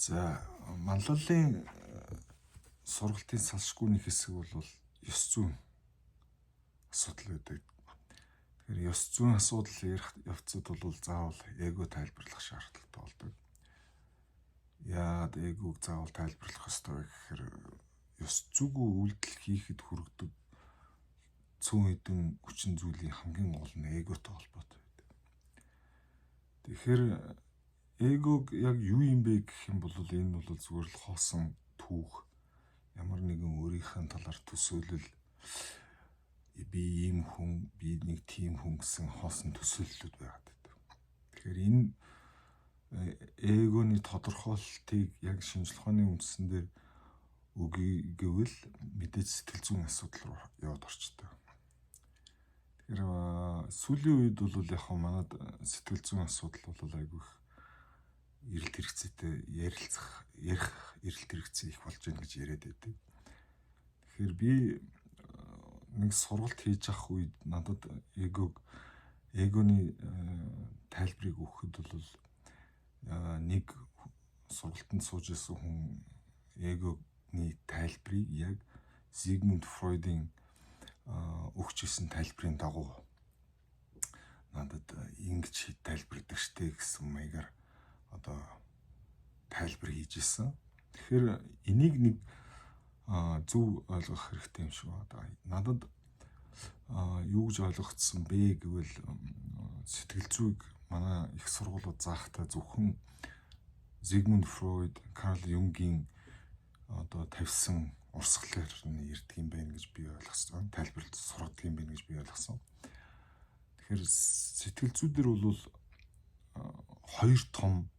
За манлайлалын сургалтын салшгүй нэг хэсэг бол ёс зүйн асуудал байдаг. Тэгэхээр ёс зүйн асуудал ярих явцад бол заавал эго тайлбарлах шаардлагатай болдог. Яагаад эгог заавал тайлбарлах ёстой вэ гэхээр ёс зүйгүй үйлдэл хийхэд хүргэдэг цөөн хэдэн хүчин зүйлийн хамгийн гол нь эготой холбоотой байдаг. Тэгэхээр эгог яг юу юм бэ гэх юм бол энэ бол зүгээр л хоосон түүх, ямар нэгэн өөрийнхөө талаар төсөөлөл, би ийм хүн, би нэг тийм хүн гэсэн хоосон төсөөллүүд байгаад байдаг. Тэгэхээр энэ эгоны тодорхойлолтыг яг шинжлэх ухааны үндсэн дээр өгье гэвэл мэдээж сэтгэл зүйн асуудал руу яваад орчдөг. Тэгэхээр сүүлийн үед бол яг манад сэтгэл зүйн асуудал бол айгүй их эрэлт хэрэгцээтэй ярих эрэлт хэрэгцээ их болж байна гэж яриад байдаг. Тэгэхээр би нэг сургалт хийж авах үед надад эгоны тайлбарыг өгөхөд бол нэг сургалтанд сууж исэн хүн эгоны тайлбарыг яг Зигмунд Фройдын өгч исэн тайлбарын дагуу надад ингэж тайлбардаг штэ гэсэн маягаар одоо тайлбар хийж исэн. Тэгэхээр энийг нэг зөв ойлгох хэрэгтэй юм шиг байна. Надад юу гэж ойлгогдсон бэ гэвэл сэтгэл зүйг манай их сургуулиуд заахтаа зөвхөн Зигмунд Фройд, Карл Юнгийн одоо тавьсан урсгалаар нь ярьдаг юм байна гэж би ойлгосон. Тайлбарлаж сургадаг юм байна гэж би ойлгосон. Тэгэхээр сэтгэл зүй дээр бол хоёр том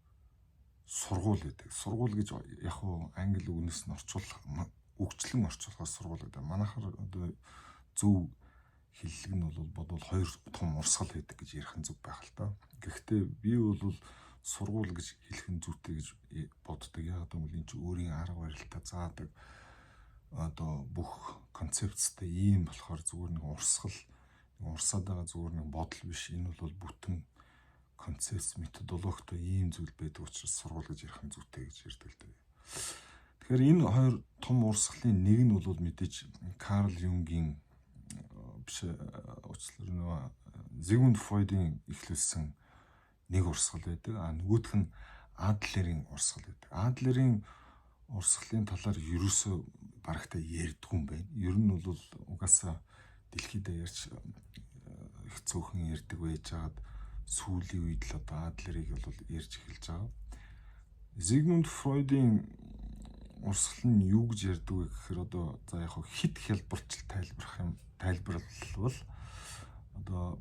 сургууль гэдэг. Сургууль гэж яг уу англи үгнээс нь үгчлэн орчуулахаас сургууль гэдэг. Манайхаар одоо зөв хэллэг нь бол хоёр том урсгал байдаг гэж ярих нь зөв байх л та. Гэхдээ би бол сургууль гэж хэлэх нь зүйтэй гэж боддог. Яг гэвэл энэ чинь өөрийн арга барилтаа заадаг одоо бүх концепцтэй ийм болохоор зүгээр нэг урсгал, урсаад байгаа зүгээр нэг бодол биш. Энэ бол бүтэн концепц, методологитой ийм зүйл байдаг учраас сургууль гэж ярих нь зүйтэй гэж ярьдаг л дээ. Тэгэхээр энэ хоёр том урсгалын нэг нь бол мэдээж Карл Юнгийн биш уучлаарай Зигмунд Фройдын эхлүүлсэн нэг урсгал байдаг. Нөгөөх нь Адлерийн урсгал байдаг. Адлерийн урсгалын талаар ерөөсөө барагтай ярьдгүй юм байна. Ер нь бол угаасаа дэлхийд ярьж их цөөхөн ярьдаг байж байгаад сүүлийн үед л одоо Адлерийг бол ярьж эхэлж байгаа. Зигмунд Фройдын урсгал нь юу гэж ярьдаг вэ гэхээр одоо за яг хит хялбарч тайлбарлал одоо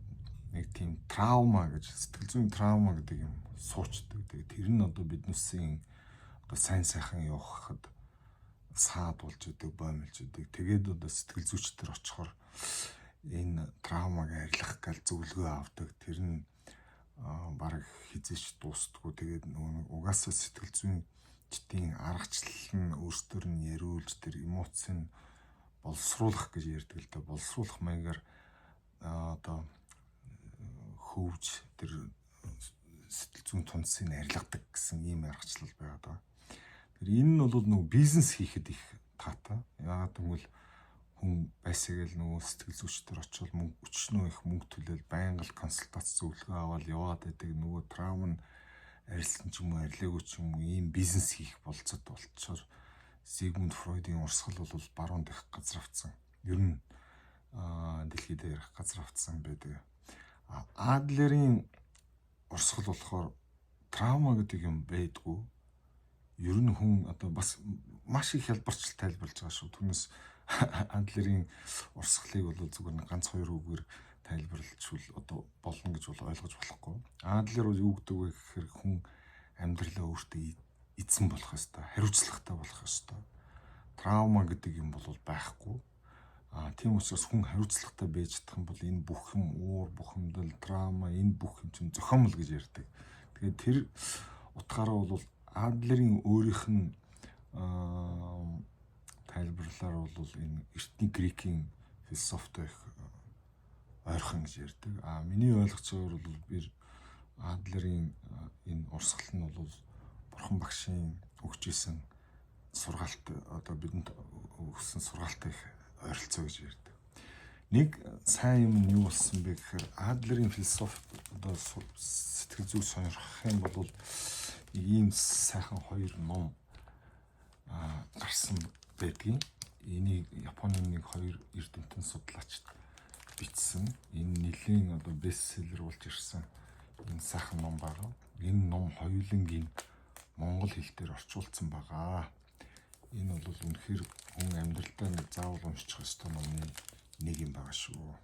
нэг тийм траума гэж сэтгэл зүйн траума гэдэг юм суучдаг. Тэр нь одоо биднээсийн одоо сайн сайхан явахад саад болж идэг, боомлж идэг. Тэгээд одоо сэтгэл зүйчдэр очихоор энэ траумаг арилгах гал зөвлөгөө авдаг. Тэр нь бараг хизээч дуустдаггүй. Тэгээд угаасаа сэтгэл зүйчдийн аргачлал нь өөрсдөр нь яриулж тэр эмоцийг боловсруулах гэж ярьдаг л да. Боловсруулах маягаар одоо хөвж тэр сэтгэл зүйн тунцыг арилгадаг гэсэн ийм аргачлал байгаад байгаа. Тэр энэ нь бол нөгөө бизнес хийхэд их таатай. Яагаад гэвэл хүн байсагээл нөгөө сэтгэл зүйчдэр очивол өчнөө их мөнгө төлөөл байнга л консультац зөвлөгөө аваад яваад байдаг. Нөгөө траум нь арилсан ч юм уу, арилаагүй ч юм уу ийм бизнес хийх болцоод болчоор Зигмунд Фройдын урсгал бол баруун дэх газар автсан. Ер нь дэлхийд ярих газар автсан байдаг. Адлерийн урсгал болохоор траума гэдэг юм байдгүй. Ер нь хүн одоо бас маш их хялбарч тайлбарлаж байгаа шүү. Түүнээс Адлерийн урсгалыг бол зүгээр нэг ганц хоёр үгээр тайлбарлажвал одоо болно гэж бол ойлгож болохгүй. Адлер бол юу гэдэг вэ гэхээр хүн амьдралаа өөртөө эзэн болох ёстой, хариуцлагатай болох ёстой. Траума гэдэг юм бол байхгүй. Тийм учраас хүн хариуцлагатай байж чадах юм бол энэ бүх юм уур бухимдал, траума энэ бүх юм чинь зохиомл гэж ярьдаг. Тэгээд тэр утгаараа бол Адлерийн өөрийнх нь тайлбарлалаар бол энэ эртний грекийн философитой их ойрхон гэж ярьдаг. Миний ойлгож байгаагаар бол би Адлерийн энэ урсгал нь бол бурхан багшийн өгч исэн сургаалт одоо бидэнд өгсөн сургаалтай их ойролцоо гэж ярьдаг. Нэг сайн юм нь юу болсон бэ гэхээр Адлерийн философи одоо сэтгэл зүй сонирхох юм бол ийм сайхан хоёр ном гарсан байдгийн. Энийг Японы нэг хоёр эрдэмтэн судлаач бичсэн. Энэ нэлийн одоо бестселлер болж ирсэн энэ сайхан ном байгаа. Энэ ном хоёулангийн монгол хэл дээр орчуулсан байгаа. Энэ бол үнэхээр хүн амьдралдаа заавал уншчих ёстой номны нэг юм байгаа шүү.